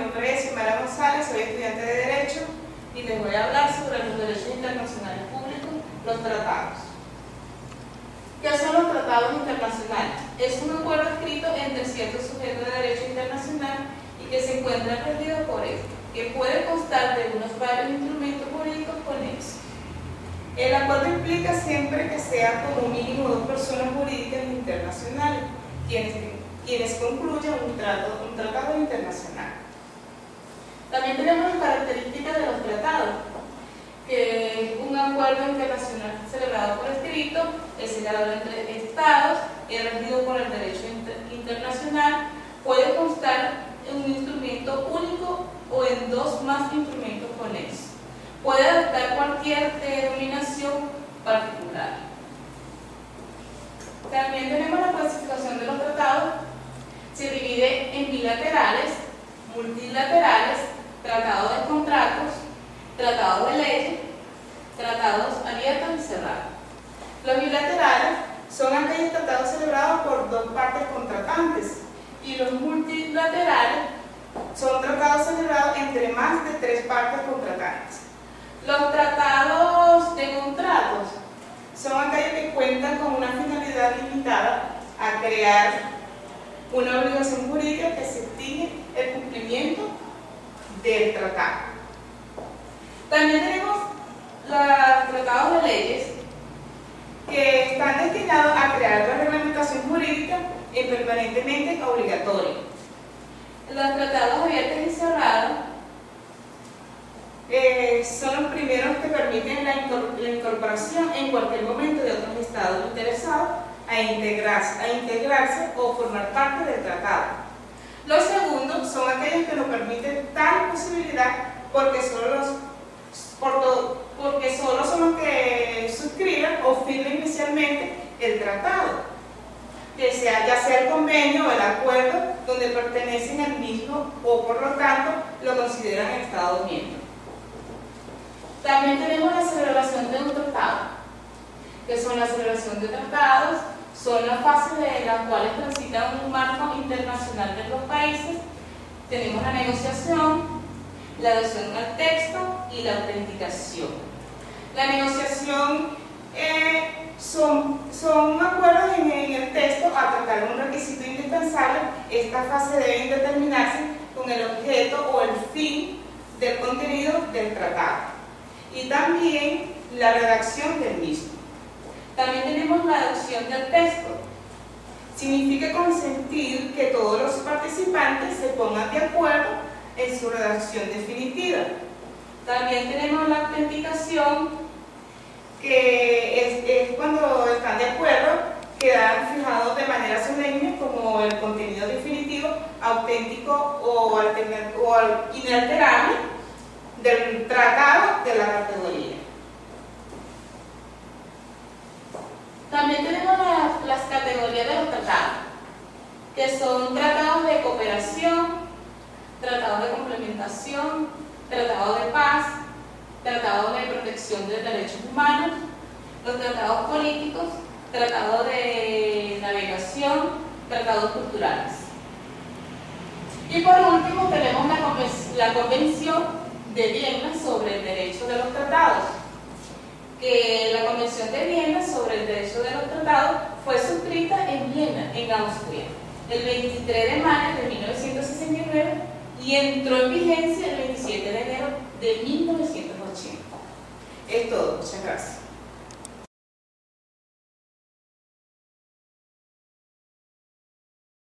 nombre es Xiomara González, soy estudiante de Derecho y les voy a hablar sobre los derechos internacionales públicos, los tratados. ¿Qué son los tratados internacionales? Es un acuerdo escrito entre ciertos sujetos de derecho internacional y que se encuentra regido por él, que puede constar de unos varios instrumentos jurídicos conexos. El acuerdo implica siempre que sea como mínimo dos personas jurídicas internacionales quienes concluyan un tratado internacional. También tenemos las características de los tratados, que es un acuerdo internacional celebrado por escrito, es celebrado entre estados, es regido por el derecho internacional, puede constar en un instrumento único o en dos más instrumentos conexos. Puede adoptar cualquier denominación particular. También tenemos la clasificación de los tratados. Se divide en bilaterales, multilaterales, tratados de contratos, tratados de leyes, tratados abiertos y cerrados. Los bilaterales son aquellos tratados celebrados por dos partes contratantes y los multilaterales son tratados celebrados entre más de tres partes contratantes. Los tratados de contratos son aquellos que cuentan con una finalidad limitada a crear una obligación jurídica que se exige el cumplimiento del tratado. También tenemos los tratados de leyes que están destinados a crear la reglamentación jurídica permanentemente obligatoria. Los tratados abiertos y cerrados son los primeros que permiten la incorporación en cualquier momento de otros estados interesados a integrarse o formar parte del tratado. Los segundos son aquellos que no permiten tal posibilidad porque solo son los que suscriben o firman inicialmente el tratado, que ya sea el convenio o el acuerdo donde pertenecen al mismo o por lo tanto lo consideran Estados miembros. También tenemos la celebración de un tratado, que son la celebración de tratados, son las fases de las cuales transitan un marco internacional de los países. Tenemos la negociación, la adhesión al texto y la autenticación. La negociación son acuerdos en el texto a tratar un requisito indispensable. Esta fase debe determinarse con el objeto o el fin del contenido del tratado y también la redacción del mismo. También tenemos la adopción del texto. Significa consentir que todos los participantes se pongan de acuerdo en su redacción definitiva. También tenemos la autenticación, que es cuando están de acuerdo, quedan fijados de manera solemne como el contenido definitivo, auténtico o inalterable del tratado de la categoría. También tenemos las categorías de los tratados, que son tratados de cooperación, tratados de complementación, tratados de paz, tratados de protección de derechos humanos, los tratados políticos, tratados de navegación, tratados culturales. Y por último tenemos la Convención de Viena sobre el derecho de los tratados, que la Convención de Viena sobre el derecho de los tratados fue suscrita en Viena, en Austria, el 23 de mayo de 1969 y entró en vigencia el 27 de enero de 1980. Es todo, muchas gracias.